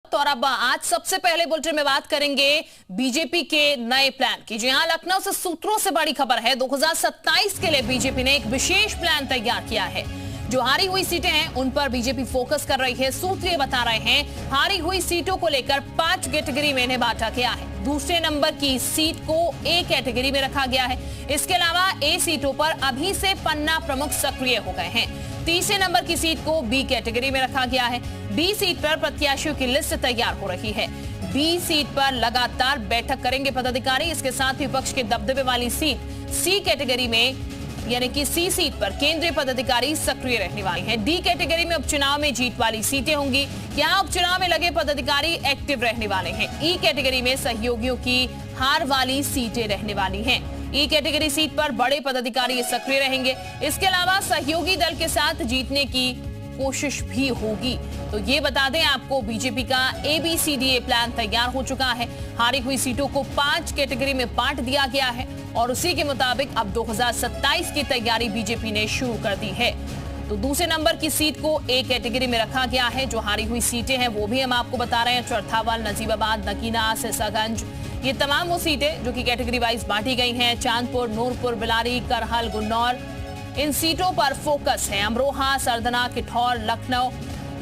और अब आज सबसे पहले बुलेटिन में बात करेंगे बीजेपी के नए प्लान की। जी हां, लखनऊ से सूत्रों से बड़ी खबर है। 2027 के लिए बीजेपी ने एक विशेष प्लान तैयार किया है। जो हारी हुई सीटें हैं उन पर बीजेपी फोकस कर रही है। सूत्र ये बता रहे हैं हारी हुई सीटों को लेकर 5 कैटेगरी में इन्हें बांटा गया है। दूसरे नंबर की सीट को ए कैटेगरी में रखा गया है। इसके अलावा ए सीटों पर अभी से पन्ना प्रमुख सक्रिय हो गए हैं। तीसरे नंबर की सीट को बी कैटेगरी में रखा गया है। बी सीट पर प्रत्याशियों की लिस्ट तैयार हो रही है। बी सीट पर लगातार बैठक करेंगे पदाधिकारी। इसके साथ विपक्ष के दबदबे वाली सीट सी कैटेगरी में यानी कि सी सीट पर केंद्रीय पदाधिकारी सक्रिय रहने वाले हैं। डी कैटेगरी में उपचुनाव में जीत वाली सीटें होंगी। यहाँ उपचुनाव में लगे पदाधिकारी एक्टिव रहने वाले हैं। ई कैटेगरी में सहयोगियों की हार वाली सीटें रहने वाली हैं। ई कैटेगरी सीट पर बड़े पदाधिकारी सक्रिय रहेंगे। इसके अलावा सहयोगी दल के साथ जीतने की कोशिश भी होगी। तो ये बता दें आपको, बीजेपी का ABCDA प्लान तैयार हो चुका है। हारी हुई सीटों को 5 कैटेगरी में बांट दिया गया है और उसी के मुताबिक अब 2027 की तैयारी बीजेपी ने शुरू कर दी है। तो दूसरे नंबर की सीट को ए कैटेगरी में रखा गया है। जो हारी हुई सीटें हैं वो भी हम आपको बता रहे हैं। चौर्थावाल, नजीबाबाद, नगीना, सिरसागंज, ये तमाम वो सीटें जो कि कैटेगरी वाइज बांटी गई हैं। चांदपुर, नूरपुर, बिलारी, करहल, गुन्नौर, इन सीटों पर फोकस है। अमरोहा, सरदना, किठौर, लखनऊ।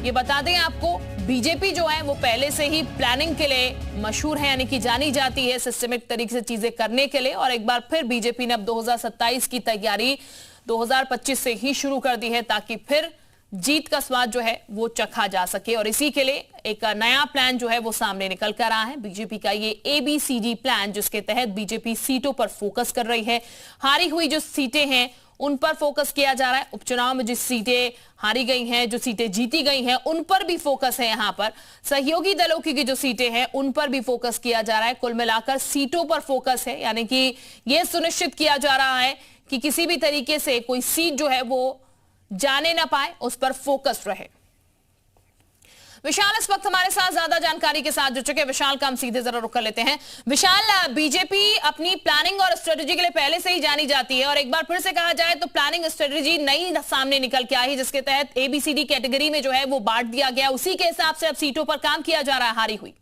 ये बता दें आपको, बीजेपी जो है वो पहले से ही प्लानिंग के लिए मशहूर है, यानी कि जानी जाती है सिस्टमिक तरीके से चीजें करने के लिए। और एक बार फिर बीजेपी ने अब 2027 की तैयारी 2025 से ही शुरू कर दी है ताकि फिर जीत का स्वाद जो है वो चखा जा सके। और इसी के लिए एक नया प्लान जो है वो सामने निकल कर रहा है। बीजेपी का ये ABCD प्लान, जिसके तहत बीजेपी सीटों पर फोकस कर रही है। हारी हुई जो सीटें हैं उन पर फोकस किया जा रहा है। उपचुनाव में जिस सीटें हारी गई हैं, जो सीटें जीती गई हैं, उन पर भी फोकस है। यहाँ पर सहयोगी दलों की जो सीटें हैं उन पर भी फोकस किया जा रहा है। कुल मिलाकर सीटों पर फोकस है, यानी कि यह सुनिश्चित किया जा रहा है कि किसी भी तरीके से कोई सीट जो है वो जाने ना पाए, उस पर फोकस रहे। विशाल इस वक्त हमारे साथ ज्यादा जानकारी के साथ जुड़ चुके हैं। विशाल का हम सीधे जरा रुक कर लेते हैं। विशाल, बीजेपी अपनी प्लानिंग और स्ट्रेटजी के लिए पहले से ही जानी जाती है और एक बार फिर से कहा जाए तो प्लानिंग स्ट्रेटजी नई सामने निकल के आई, जिसके तहत ABCD कैटेगरी में जो है वो बांट दिया गया। उसी के हिसाब से अब सीटों पर काम किया जा रहा है हारी हुई।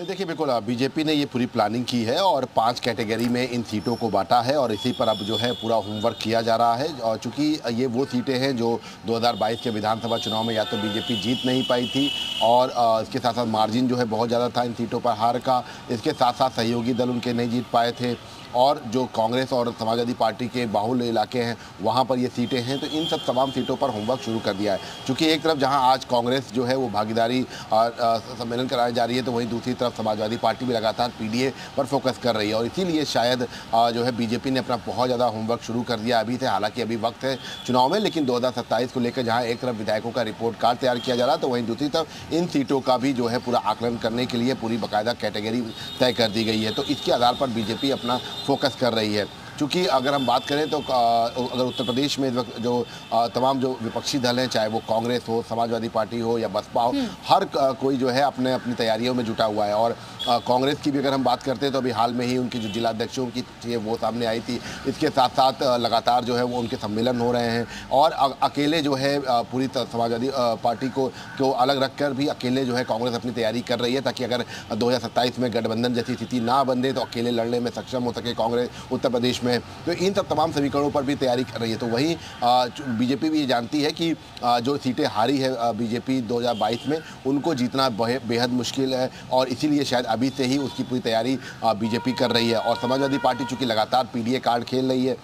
देखिए, बिल्कुल बीजेपी ने ये पूरी प्लानिंग की है और 5 कैटेगरी में इन सीटों को बांटा है और इसी पर अब जो है पूरा होमवर्क किया जा रहा है। और चूंकि ये वो सीटें हैं जो 2022 के विधानसभा चुनाव में या तो बीजेपी जीत नहीं पाई थी और इसके साथ साथ मार्जिन जो है बहुत ज़्यादा था इन सीटों पर हार का। इसके साथ साथ सहयोगी दल उनके नहीं जीत पाए थे और जो कांग्रेस और समाजवादी पार्टी के बाहुल्य इलाके हैं वहाँ पर ये सीटें हैं। तो इन सब तमाम सीटों पर होमवर्क शुरू कर दिया है। चूँकि एक तरफ जहाँ आज कांग्रेस जो है वो भागीदारी सम्मेलन कराई जा रही है, तो वहीं दूसरी तरफ समाजवादी पार्टी भी लगातार PDA पर फोकस कर रही है और इसीलिए शायद जो है बीजेपी ने अपना बहुत ज़्यादा होमवर्क शुरू कर दिया अभी से। हालांकि अभी वक्त है चुनाव में, लेकिन 2027 को लेकर जहाँ एक तरफ विधायकों का रिपोर्ट कार्ड तैयार किया जा रहा है, तो वहीं दूसरी तरफ इन सीटों का भी जो है पूरा आकलन करने के लिए पूरी बाकायदा कैटेगरी तय कर दी गई है। तो इसके आधार पर बीजेपी अपना फोकस कर रही है। क्योंकि अगर हम बात करें तो अगर उत्तर प्रदेश में जो तमाम जो विपक्षी दल हैं, चाहे वो कांग्रेस हो, समाजवादी पार्टी हो या बसपा हो, हर कोई जो है अपनी तैयारियों में जुटा हुआ है। और कांग्रेस की भी अगर हम बात करते हैं तो अभी हाल में ही उनकी जो जिला अध्यक्षों की थी वो सामने आई थी। इसके साथ साथ लगातार जो है वो उनके सम्मेलन हो रहे हैं और अकेले जो है पूरी समाजवादी पार्टी को अलग रखकर भी अकेले जो है कांग्रेस अपनी तैयारी कर रही है ताकि अगर 2027 में गठबंधन जैसी स्थिति ना बने तो अकेले लड़ने में सक्षम हो सके कांग्रेस उत्तर प्रदेश में। तो इन सब तमाम समीकरणों पर भी तैयारी कर रही है। तो वहीं बीजेपी भी ये जानती है कि जो सीटें हारी है बीजेपी 2022 में, उनको जीतना बेहद मुश्किल है और इसीलिए शायद अभी से ही उसकी पूरी तैयारी बीजेपी कर रही है। और समाजवादी पार्टी चूंकि लगातार PDA कार्ड खेल रही है,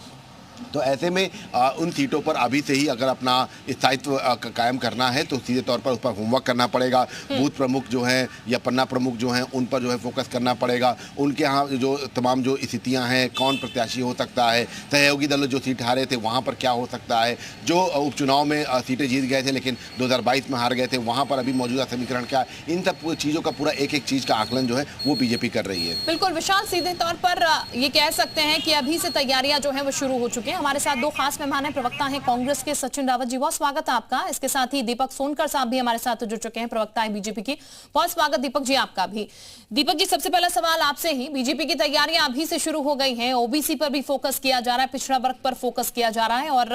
तो ऐसे में उन सीटों पर अभी से ही अगर अपना स्थायित्व कायम करना है तो सीधे तौर पर उस पर होमवर्क करना पड़ेगा। बूथ प्रमुख जो हैं या पन्ना प्रमुख जो हैं उन पर जो है फोकस करना पड़ेगा। उनके यहाँ जो तमाम जो स्थितियाँ हैं, कौन प्रत्याशी हो सकता है, सहयोगी दल जो सीट हारे थे वहाँ पर क्या हो सकता है, जो उपचुनाव में सीटें जीत गए थे लेकिन 2022 में हार गए थे वहाँ पर अभी मौजूदा समीकरण क्या, इन सब चीज़ों का पूरा एक एक चीज़ का आकलन जो है वो बीजेपी कर रही है। बिल्कुल विशाल, सीधे तौर पर ये कह सकते हैं कि अभी से तैयारियां जो है वो शुरू हो चुकी हैं। हमारे साथ 2 खास मेहमान हैं। प्रवक्ता हैं कांग्रेस के सचिन रावत जी, बहुत स्वागत है आपका। इसके साथ ही दीपक सोनकर साहब भी हमारे साथ जुड़ चुके हैं, प्रवक्ता है बीजेपी की। बहुत स्वागत दीपक जी आपका भी। दीपक जी, सबसे पहला सवाल आपसे ही, बीजेपी की तैयारियां अभी से शुरू हो गई हैं, OBC पर भी फोकस किया जा रहा है, पिछड़ा वर्ग पर फोकस किया जा रहा है और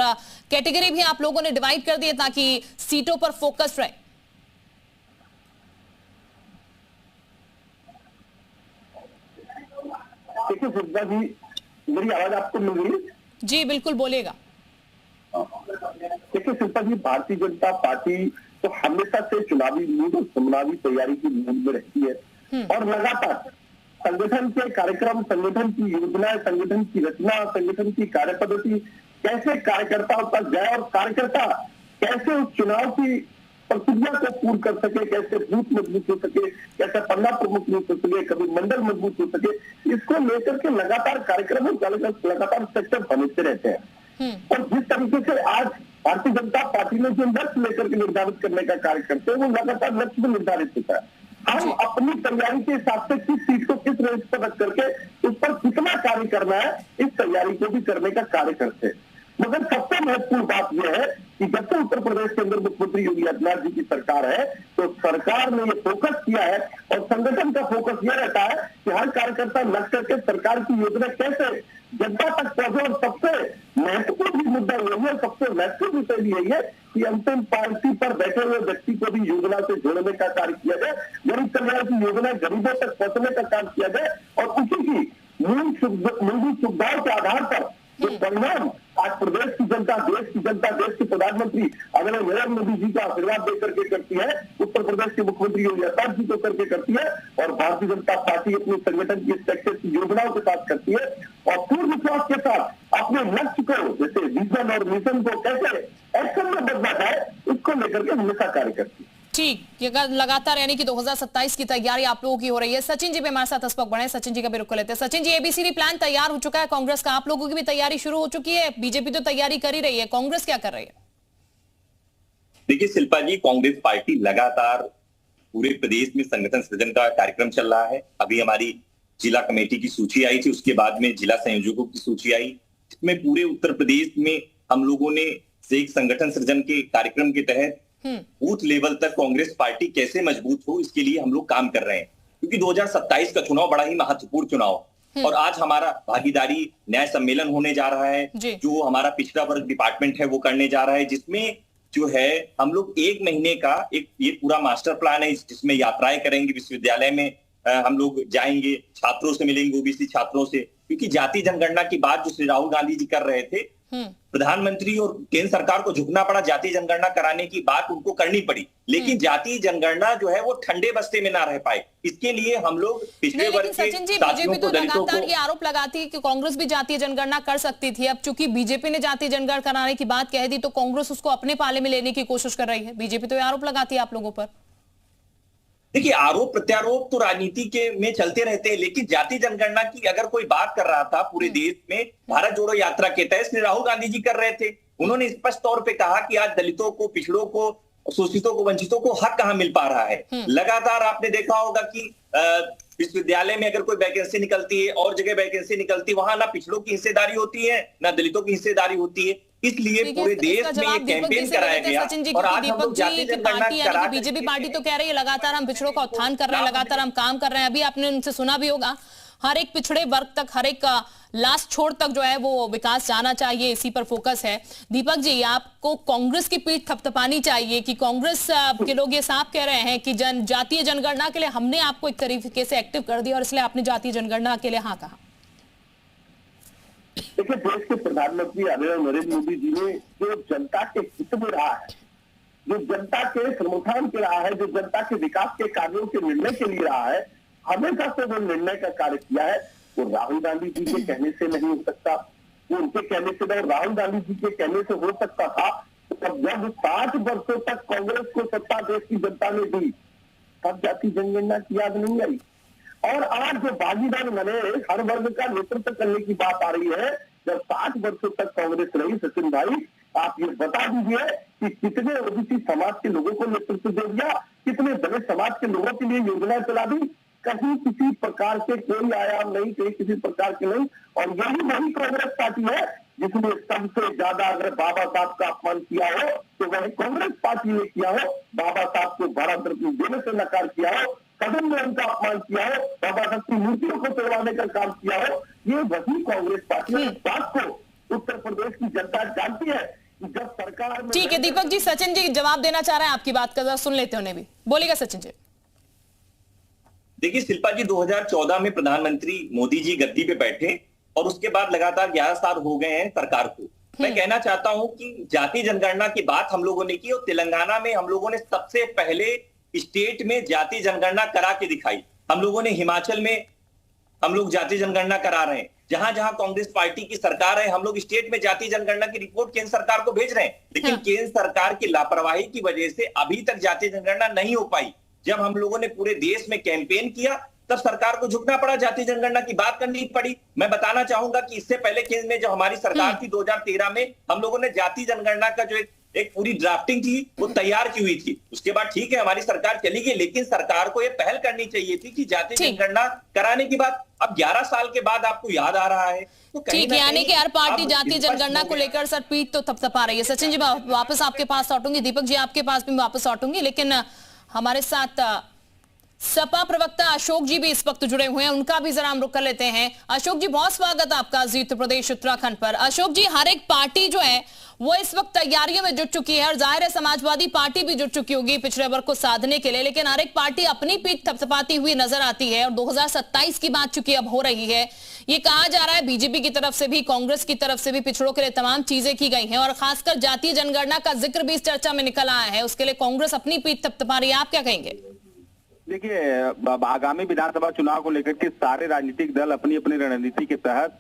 कैटेगरी भी आप लोगों ने डिवाइड कर दी है ताकि सीटों पर फोकस रहे। देखिए शिल्पा जी, मेरी आवाज आपको मिल रही है? जी बिल्कुल, बोलिएगा। देखिए शिल्पा जी, भारतीय जनता पार्टी तो हमेशा से चुनावी मूड और चुनावी तैयारी की मूड में रहती है और लगातार संगठन के कार्यक्रम, संगठन की योजनाएं, संगठन की रचना, संगठन की कार्य पद्धति, कैसे कार्यकर्ताओं तक जाए और कार्यकर्ता कैसे उस चुनाव की प्रक्रिया को पूर्ण कर सके, कैसे बूथ मजबूत हो सके, कैसे पन्ना प्रमुख मजबूत हो सके, कभी मंडल मजबूत हो सके, इसको लेकर के लगातार कार्यक्रम और लगातार सेक्टर बनते रहते हैं। और जिस तरीके से आज भारतीय जनता पार्टी ने जो लक्ष्य लेकर के निर्धारित करने का कार्य करते हैं, वो लगातार लक्ष्य में निर्धारित होता है। हम अपनी तैयारी के हिसाब से किस सीट को किस रेंज पर रख करके उस पर कितना कार्य करना है, इस तैयारी को भी करने का कार्य करते हैं। मगर सबसे महत्वपूर्ण बात यह है कि जब से उत्तर प्रदेश के अंदर मुख्यमंत्री योगी आदित्यनाथ जी की सरकार है, तो सरकार ने ये फोकस किया है और संगठन का फोकस यह रहता है कि हर कार्यकर्ता लग करके सरकार की योजना कैसे जनता तक पहुंचे। और सबसे महत्वपूर्ण मुद्दा यही है, सबसे महत्वपूर्ण विषय भी यही है कि अंतिम पार्टी पर बैठे हुए व्यक्ति को भी योजना से जोड़ने का कार्य किया जाए, गरीब कल्याण की योजना गरीबों तक पहुंचने का काम किया जाए और उसी की मूलभूत सुविधाओं के आधार पर जो परिणाम आज प्रदेश की जनता, देश की जनता, देश के प्रधानमंत्री आदरणीय नरेंद्र मोदी जी का आशीर्वाद देकर के करती है, उत्तर प्रदेश के मुख्यमंत्री योगी आदित्यनाथ जी को करके करती है और भारतीय जनता पार्टी अपने संगठन की सेक्टर की योजनाओं के साथ करती है और पूर्ण विश्वास के साथ अपने लक्ष्य को, जैसे विजन और मिशन को कैसे एक्शन में बदला जाए, उसको लेकर के हमेशा कार्य करती है। ठीक, ये लगातार यानी कि 2027 की तैयारी आप लोगों की हो रही है। सचिन जी भी हमारे साथ अस्पक बने, सचिन जी का भी रुख लेते हैं। सचिन जी, एबीसीडी प्लान तैयार हो चुका है कांग्रेस का, आप लोगों की भी तैयारी शुरू हो चुकी है, बीजेपी तो तैयारी कर ही रही है, कांग्रेस क्या कर रही है? देखिए शिल्पा जी, कांग्रेस पार्टी लगातार पूरे प्रदेश में संगठन सृजन का कार्यक्रम चल रहा है। अभी हमारी जिला कमेटी की सूची आई थी, उसके बाद में जिला संयोजकों की सूची आई, जिसमें पूरे उत्तर प्रदेश में हम लोगों ने एक संगठन सृजन के कार्यक्रम के तहत बूथ लेवल तक कांग्रेस पार्टी कैसे मजबूत हो, इसके लिए हम लोग काम कर रहे हैं। क्योंकि 2027 का चुनाव बड़ा ही महत्वपूर्ण चुनाव और आज हमारा भागीदारी न्याय सम्मेलन होने जा रहा है, जो हमारा पिछड़ा वर्ग डिपार्टमेंट है वो करने जा रहा है, जिसमें जो है हम लोग 1 महीने का ये पूरा मास्टर प्लान है, जिसमें यात्राएं करेंगे, विश्वविद्यालय में हम लोग जाएंगे, छात्रों से मिलेंगे, ओबीसी छात्रों से, क्योंकि जाति जनगणना की बात जो श्री राहुल गांधी जी कर रहे थे, प्रधानमंत्री और केंद्र सरकार को झुकना पड़ा, जाति जनगणना कराने की बात उनको करनी पड़ी, लेकिन जाति जनगणना जो है वो ठंडे बस्ते में ना रह पाए, इसके लिए हम लोग पिछड़े वर्ग के बीजेपी तो लगातार ये आरोप लगाती है कि कांग्रेस भी जातीय जनगणना कर सकती थी। अब चूंकि बीजेपी ने जातीय जनगणना कराने की बात कह दी तो कांग्रेस उसको अपने पाले में लेने की कोशिश कर रही है। बीजेपी तो ये आरोप लगाती है आप लोगों पर। देखिए, आरोप प्रत्यारोप तो राजनीति के में चलते रहते हैं, लेकिन जाति जनगणना की अगर कोई बात कर रहा था पूरे देश में, भारत जोड़ो यात्रा के तहत श्री राहुल गांधी जी कर रहे थे। उन्होंने स्पष्ट तौर पे कहा कि आज दलितों को, पिछड़ों को, शोषितों को, वंचितों को हक कहां मिल पा रहा है। लगातार आपने देखा होगा कि विश्वविद्यालय में अगर कोई वैकेंसी निकलती है और जगह वैकेंसी निकलती है, वहां ना पिछड़ों की हिस्सेदारी होती है ना दलितों की हिस्सेदारी होती है। इसलिए पूरे देश में ये कैंपेन कराया गया और आज हम लोग जाति जनगणना करा, बीजेपी पार्टी तो कह रही है लगातार हम पिछड़ों का उत्थान कर रहे हैं, लगातार हम काम कर रहे हैं। अभी आपने उनसे सुना भी होगा, हर एक पिछड़े वर्ग तक, हर एक लास्ट छोर तक जो है वो विकास जाना चाहिए, इसी पर फोकस है। दीपक जी, आपको कांग्रेस की पीठ थपथपानी चाहिए कि कांग्रेस के लोग ये साफ कह रहे हैं कि जातीय जनगणना के लिए हमने आपको एक तरीके से एक्टिव कर दिया और इसलिए आपने जातीय जनगणना के लिए हाँ कहा। देखिए, देश के प्रधानमंत्री आदरणीय नरेंद्र मोदी जी ने जो जनता के हित में रहा है, जो जनता के समर्थन के रहा है, जो जनता के विकास के कार्यों के निर्णय के लिए रहा है, हमेशा से वो निर्णय का कार्य किया है। वो राहुल गांधी जी के कहने से नहीं हो सकता, वो उनके कहने से नहीं, राहुल गांधी जी के कहने से हो सकता था तब जब 60 वर्षों तक कांग्रेस को सत्ता देश की जनता ने दी, तब जाति जनगणना की याद नहीं आई। और आज जो भागीदार बने, हर वर्ग का नेतृत्व करने की बात आ रही है, जब 60 वर्षों तक कांग्रेस रही, सचिन भाई आप ये बता दीजिए कि कितने ओबीसी समाज के लोगों को नेतृत्व दे दिया, कितने दलित समाज के लोगों के लिए योजना चला दी, कहीं किसी प्रकार के कोई आयाम नहीं, कहीं किसी प्रकार के नहीं। और यही वही कांग्रेस पार्टी है जिसने सबसे ज्यादा अगर बाबा साहब का अपमान किया हो तो वह कांग्रेस पार्टी ने किया हो। बाबा साहब को भारत रत्न देने से नकार किया हो, सदन में उनका अपमान किया हो, बाबा साहब की मूर्तियों को तोड़वाने का काम किया हो, ये वही कांग्रेस पार्टी है। इस बात को उत्तर प्रदेश की जनता जानती है कि जब सरकार में। ठीक है दीपक जी, सचिन जी जवाब देना चाह रहे हैं आपकी बात का, सुन लेते हैं उन्हें भी, बोलिएगा सचिन जी। देखिए शिल्पा जी, 2014 में प्रधानमंत्री मोदी जी गद्दी पे बैठे और उसके बाद लगातार 11 साल हो गए हैं सरकार को। मैं कहना चाहता हूं कि जाति जनगणना की बात हम लोगों ने की और तेलंगाना में हम लोगों ने सबसे पहले स्टेट में जाति जनगणना करा के दिखाई। हम लोगों ने हिमाचल में हम लोग जाति जनगणना करा रहे हैं। जहां जहां कांग्रेस पार्टी की सरकार है, हम लोग स्टेट में जाति जनगणना की रिपोर्ट केंद्र सरकार को भेज रहे हैं, लेकिन केंद्र सरकार की लापरवाही की वजह से अभी तक जाति जनगणना नहीं हो पाई। जब हम लोगों ने पूरे देश में कैंपेन किया तब सरकार को झुकना पड़ा, जाति जनगणना की बात करनी पड़ी। मैं बताना चाहूंगा कि इससे पहले केंद्र में जब हमारी सरकार थी 2013 में, हम लोगों ने जाति जनगणना का जो एक पूरी ड्राफ्टिंग थी वो तैयार की हुई थी। उसके बाद ठीक है हमारी सरकार चली गई, लेकिन सरकार को ये पहल करनी चाहिए थी कि जाति जनगणना कराने की बात अब 11 साल के बाद आपको याद आ रहा है। तो ठीक है, यानी कि हर पार्टी जातीय जनगणना को लेकर सर पीठ तो थपथपा रही है। सचिन जी वापस आपके पास लौटूंगी, दीपक जी आपके पास भी वापस लौटूंगी, लेकिन हमारे साथ सपा प्रवक्ता अशोक जी भी इस वक्त जुड़े हुए हैं, उनका भी जरा हम रुक कर लेते हैं। अशोक जी बहुत स्वागत आपका जी उत्तर प्रदेश उत्तराखंड पर। अशोक जी, हर एक पार्टी जो है वो इस वक्त तैयारियों में जुट चुकी है और जाहिर है समाजवादी पार्टी भी जुट चुकी होगी पिछड़े वर्ग को साधने के लिए, लेकिन हर एक पार्टी अपनी पीठ थपथपाती हुई नजर आती है और 2027 की बात चुकी अब हो रही है। ये कहा जा रहा है बीजेपी की तरफ से भी, कांग्रेस की तरफ से भी पिछड़ों के लिए तमाम चीजें की गई हैं और खासकर जातीय जनगणना का जिक्र भी इस चर्चा में निकल आया है। उसके लिए कांग्रेस अपनी पीठ थपथपा रही है, आप क्या कहेंगे? देखिए, आगामी विधानसभा चुनाव को लेकर के सारे राजनीतिक दल अपनी अपनी रणनीति के तहत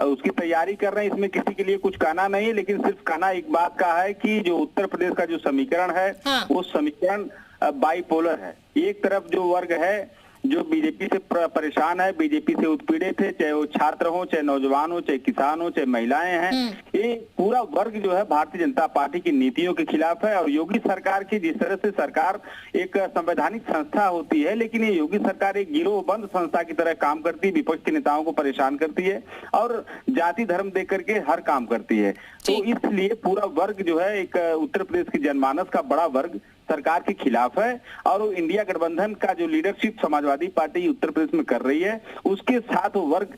उसकी तैयारी कर रहे हैं। इसमें किसी के लिए कुछ कहना नहीं है, लेकिन सिर्फ कहना एक बात का है कि जो उत्तर प्रदेश का जो समीकरण है वो समीकरण बाइपोलर है। एक तरफ जो वर्ग है जो बीजेपी से परेशान है, बीजेपी से उत्पीड़ित है, चाहे वो छात्र हो, चाहे नौजवान हो, चाहे किसान हो, चाहे महिलाएं हैं, ये पूरा वर्ग जो है भारतीय जनता पार्टी की नीतियों के खिलाफ है। और योगी सरकार की जिस तरह से सरकार एक संवैधानिक संस्था होती है, लेकिन ये योगी सरकार एक गिरोहबंद संस्था की तरह काम करती है, विपक्ष के नेताओं को परेशान करती है और जाति धर्म देख करके हर काम करती है। तो इसलिए पूरा वर्ग जो है एक उत्तर प्रदेश की जनमानस का बड़ा वर्ग सरकार के खिलाफ है और वो इंडिया गठबंधन का जो लीडरशिप समाजवादी पार्टी उत्तर प्रदेश में कर रही है उसके साथ वो वर्ग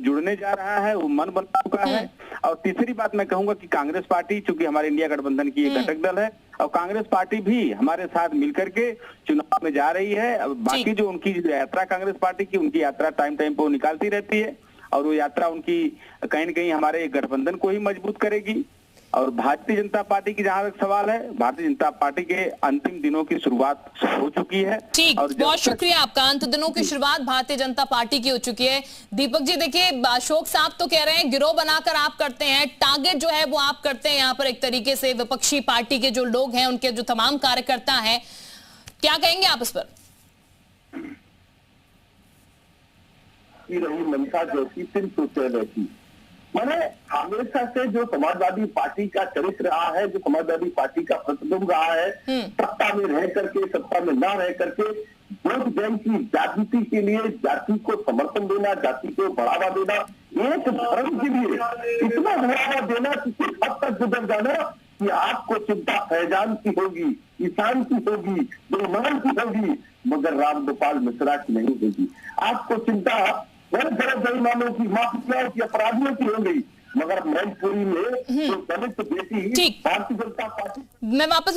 जुड़ने जा रहा है, वो मन बना चुका है। और तीसरी बात मैं कहूंगा कि कांग्रेस पार्टी चूंकि हमारे इंडिया गठबंधन की एक घटक दल है और कांग्रेस पार्टी भी हमारे साथ मिलकर के चुनाव में जा रही है। बाकी जो उनकी यात्रा कांग्रेस पार्टी की, उनकी यात्रा टाइम टाइम पर निकालती रहती है और वो यात्रा उनकी कहीं न कहीं हमारे गठबंधन को ही मजबूत करेगी। और भारतीय जनता पार्टी की जहां तक सवाल है, भारतीय जनता पार्टी के अंतिम दिनों की शुरुआत हो चुकी है। ठीक, बहुत शुक्रिया आपका। अंत दिनों की शुरुआत भारतीय जनता पार्टी की हो चुकी है। दीपक जी देखिए, अशोक साहब तो कह रहे हैं गिरोह बनाकर आप करते हैं, टारगेट जो है वो आप करते हैं यहाँ पर एक तरीके से विपक्षी पार्टी के जो लोग हैं उनके जो तमाम कार्यकर्ता हैं, क्या कहेंगे आप इस पर? मनसा जैसी फिर सोचे रहती, मैंने हमेशा से जो समाजवादी पार्टी का चरित्र रहा है, जो समाजवादी पार्टी का प्रतिबिंब रहा है, सत्ता में रह करके सत्ता में ना रह करके वोट बैंक की राजनीति के लिए जाति को समर्थन देना, जाति को बढ़ावा देना, एक धर्म के लिए इतना बढ़ावा देना कि कुछ हद तक गुजर जाना कि आपको चिंता फैजान की होगी, किसान की होगी, बेईमान की होगी, मगर राम गोपाल मिश्रा की नहीं होगी। आपको चिंता बेईमानों की, माफियाओं की, अपराधियों की हो गई, मगर मैनपुरी में जो दलित बेटी भारतीय जनता पार्टी। मैं वापस